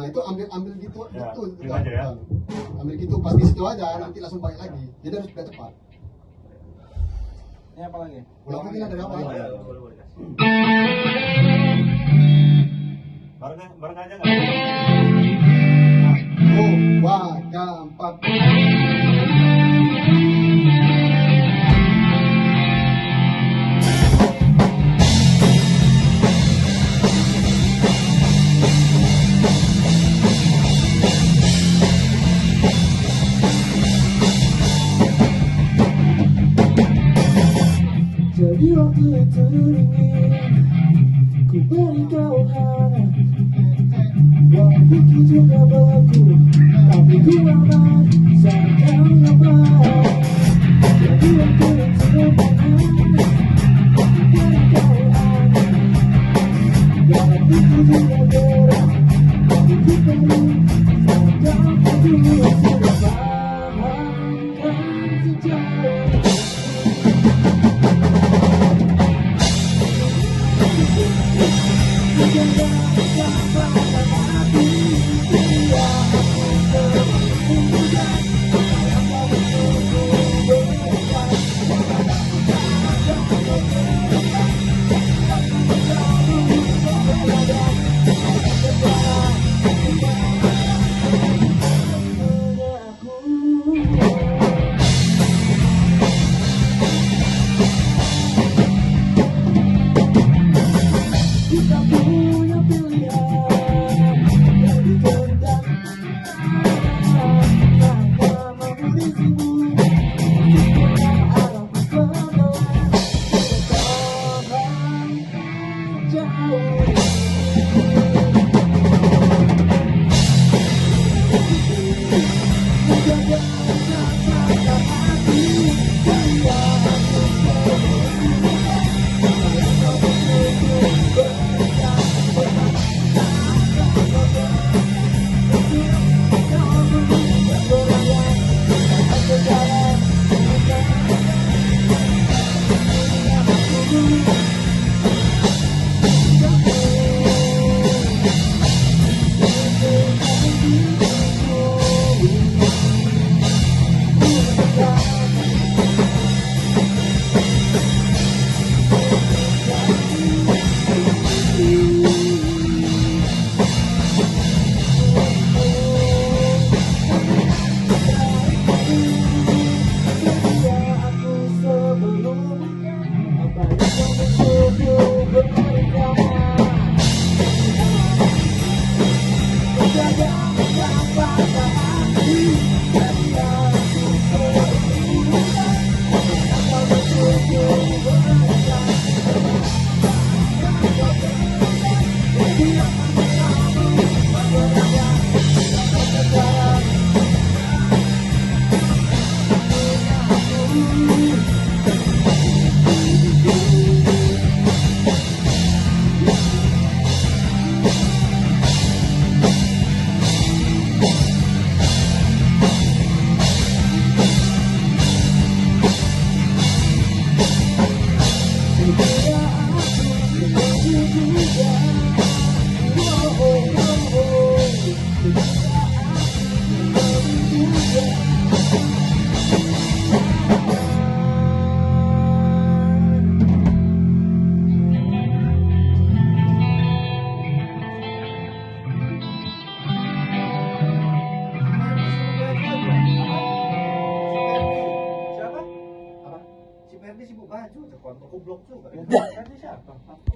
Nah itu ambil gitu Ya, betul gitu aja ya. ambil gitu pas di situ aja nanti langsung balik lagi, jadi harus sudah cepat. Ini apa lagi? Ulang lagi lah dari awal. Boleh, boleh. Bareng aja nggak? Oh, wah, gampang. Jadi waktu itu dingin, ku beri kau hangat. Waktu ku juga beku, tapi ku aman, sayang kau nyaman. Jadi waktu itu dingin, ku beri kau hangat. Waktu ku juga berat, tapi ku penuh, sayang kau peduli. Sudah pahamkan sejauh kita punya pilihan yang dikehendaki tanpa memilisimu. Punya arah pertemuan bertahan jauh. Menjaga kata hati dia Siapa? Si Ferdi sibuk baju, terkontrol goblok juga. Ferdi siapa?